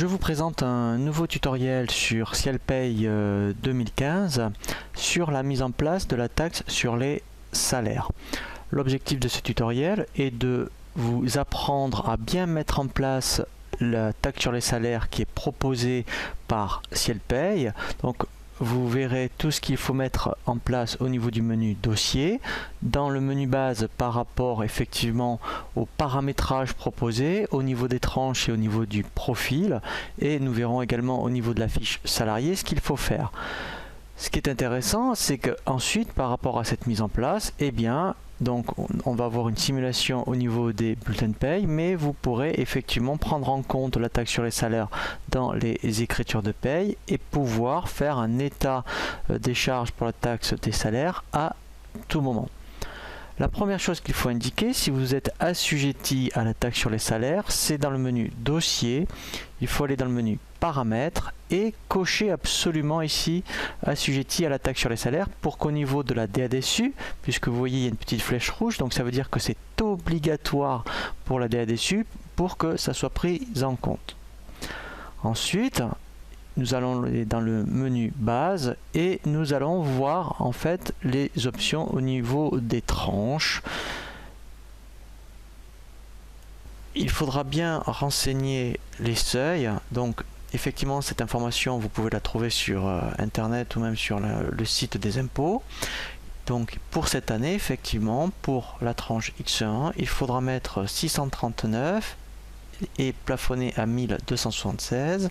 Je vous présente un nouveau tutoriel sur Cielpay 2015 sur la mise en place de la taxe sur les salaires. L'objectif de ce tutoriel est de vous apprendre à bien mettre en place la taxe sur les salaires qui est proposée par Cielpay. Donc vous verrez tout ce qu'il faut mettre en place au niveau du menu dossier, dans le menu base par rapport effectivement au paramétrage proposé, au niveau des tranches et au niveau du profil, et nous verrons également au niveau de la fiche salarié ce qu'il faut faire. Ce qui est intéressant, c'est que ensuite par rapport à cette mise en place, eh bien donc on va avoir une simulation au niveau des bulletins de paye, mais vous pourrez effectivement prendre en compte la taxe sur les salaires dans les écritures de paye et pouvoir faire un état des charges pour la taxe des salaires à tout moment. La première chose qu'il faut indiquer, si vous êtes assujetti à la taxe sur les salaires, c'est dans le menu dossier, il faut aller dans le menu paramètres et cocher absolument ici assujetti à la taxe sur les salaires pour qu'au niveau de la DADSU, puisque vous voyez il y a une petite flèche rouge, donc ça veut dire que c'est obligatoire pour la DADSU pour que ça soit pris en compte. Ensuite, nous allons aller dans le menu base et nous allons voir en fait les options au niveau des tranches. Il faudra bien renseigner les seuils. Donc effectivement cette information vous pouvez la trouver sur internet ou même sur le site des impôts. Donc pour cette année effectivement pour la tranche X1 il faudra mettre 639 et plafonner à 1276.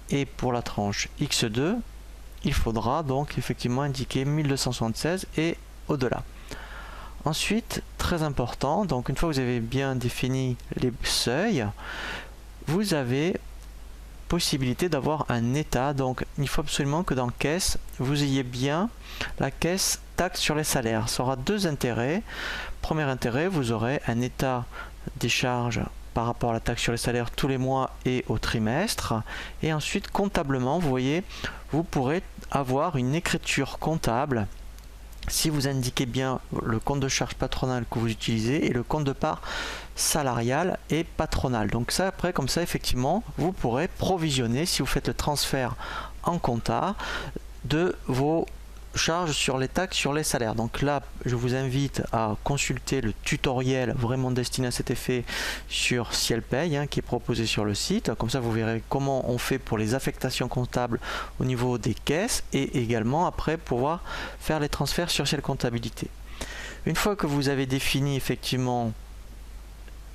Et pour la tranche X2, il faudra donc effectivement indiquer 1276 et au-delà. Ensuite, très important, donc une fois que vous avez bien défini les seuils, vous avez possibilité d'avoir un état. Donc il faut absolument que dans caisse, vous ayez bien la caisse taxe sur les salaires. Ça aura deux intérêts. Premier intérêt, vous aurez un état des charges par rapport à la taxe sur les salaires tous les mois et au trimestre, et ensuite comptablement vous voyez vous pourrez avoir une écriture comptable si vous indiquez bien le compte de charge patronale que vous utilisez et le compte de part salariale et patronale. Donc ça après comme ça effectivement vous pourrez provisionner si vous faites le transfert en compta de vos charges sur les taxes sur les salaires. Donc là je vous invite à consulter le tutoriel vraiment destiné à cet effet sur Cielpay qui est proposé sur le site. Comme ça vous verrez comment on fait pour les affectations comptables au niveau des caisses et également après pouvoir faire les transferts sur Ciel Comptabilité. Une fois que vous avez défini effectivement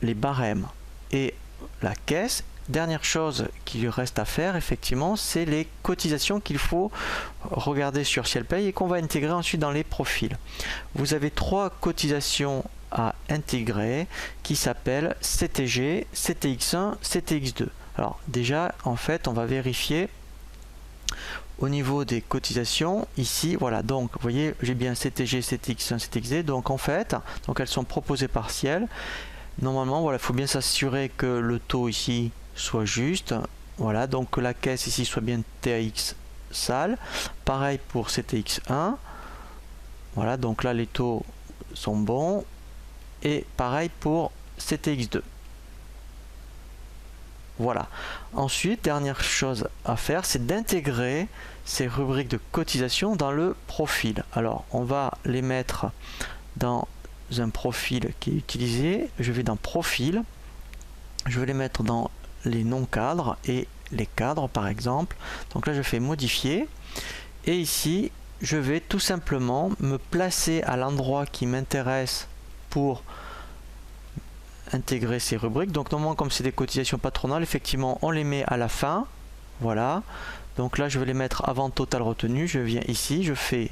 les barèmes et la caisse, dernière chose qu'il reste à faire effectivement, c'est les cotisations qu'il faut regarder sur Cielpay et qu'on va intégrer ensuite dans les profils. Vous avez trois cotisations à intégrer qui s'appellent CTG, CTX1, CTX2. Alors déjà en fait on va vérifier au niveau des cotisations ici, voilà, donc vous voyez j'ai bien CTG, CTX1, CTX2, donc en fait donc elles sont proposées par Ciel. Normalement voilà, il faut bien s'assurer que le taux ici soit juste, voilà, donc que la caisse ici soit bien TAX sale, pareil pour CTX1, voilà, donc là les taux sont bons, et pareil pour CTX2. Voilà. Ensuite, dernière chose à faire, c'est d'intégrer ces rubriques de cotisation dans le profil. Alors, on va les mettre dans un profil qui est utilisé. Je vais dans profil, je vais les mettre dans les non-cadres et les cadres par exemple. Donc là je fais modifier et ici je vais tout simplement me placer à l'endroit qui m'intéresse pour intégrer ces rubriques. Donc normalement comme c'est des cotisations patronales, effectivement on les met à la fin, voilà. Donc là je vais les mettre avant total retenu, je viens ici, je fais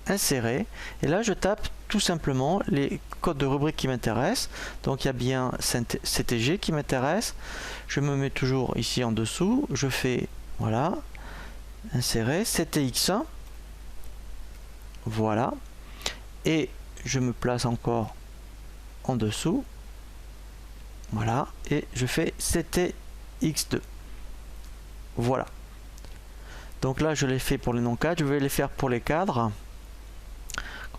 insérer et là je tape tout simplement les codes de rubrique qui m'intéressent. Donc il y a bien CTG qui m'intéresse, je me mets toujours ici en dessous, je fais voilà, insérer CTX1, voilà, et je me place encore en dessous, voilà, et je fais CTX2, voilà. Donc là je l'ai fait pour les non-cadres, je vais les faire pour les cadres.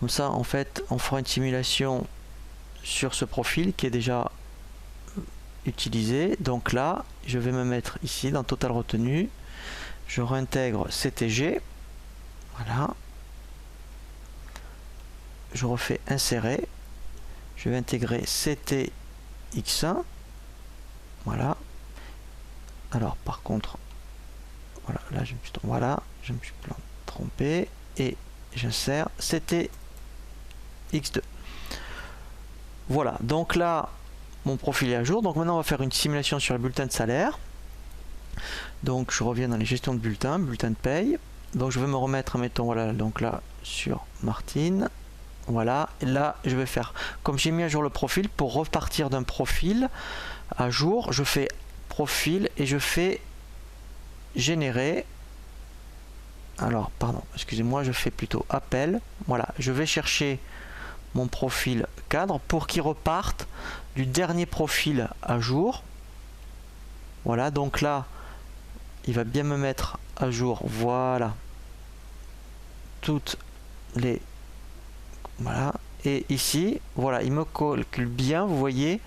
Comme ça en fait on fera une simulation sur ce profil qui est déjà utiliser. Donc là, je vais me mettre ici dans Total retenu. Je réintègre CTG. Voilà. Je refais insérer. Je vais intégrer CTX1. Voilà. Alors par contre, voilà, là je me suis trompé et j'insère CTX2. Voilà, donc là mon profil est à jour. Donc maintenant on va faire une simulation sur le bulletin de salaire. Donc je reviens dans les gestions de bulletin, bulletin de paye. Donc je vais me remettre, mettons, voilà, donc là sur Martine. Voilà, et là je vais faire, comme j'ai mis à jour le profil, pour repartir d'un profil à jour, je fais profil et je fais générer. Alors pardon, excusez-moi, je fais plutôt appel. Voilà, je vais chercher mon profil cadre pour qu'il reparte du dernier profil à jour. Voilà, donc là il va bien me mettre à jour, voilà, toutes les, voilà, et ici voilà, il me calcule bien, vous voyez,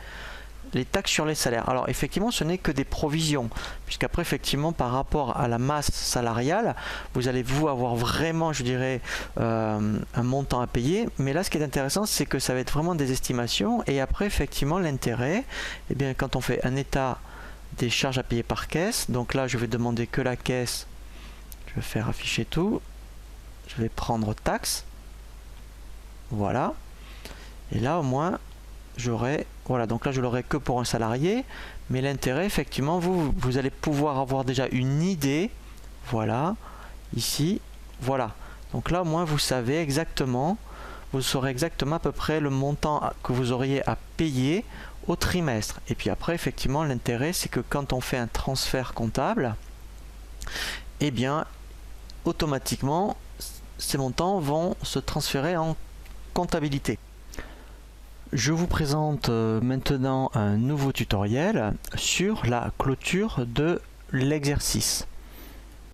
les taxes sur les salaires. Alors effectivement ce n'est que des provisions, puisqu'après effectivement par rapport à la masse salariale vous allez vous avoir vraiment, je dirais, un montant à payer. Mais là ce qui est intéressant, c'est que ça va être vraiment des estimations, et après effectivement l'intérêt, et bien quand on fait un état des charges à payer par caisse, donc là je vais demander que la caisse, je vais faire afficher tout, je vais prendre taxe, voilà, et là au moins j'aurai, voilà, donc là je l'aurai que pour un salarié, mais l'intérêt effectivement vous allez pouvoir avoir déjà une idée, voilà, ici, voilà, donc là au moins vous savez exactement, vous saurez exactement à peu près le montant que vous auriez à payer au trimestre. Et puis après effectivement l'intérêt, c'est que quand on fait un transfert comptable, et bien automatiquement ces montants vont se transférer en comptabilité. Je vous présente maintenant un nouveau tutoriel sur la clôture de l'exercice.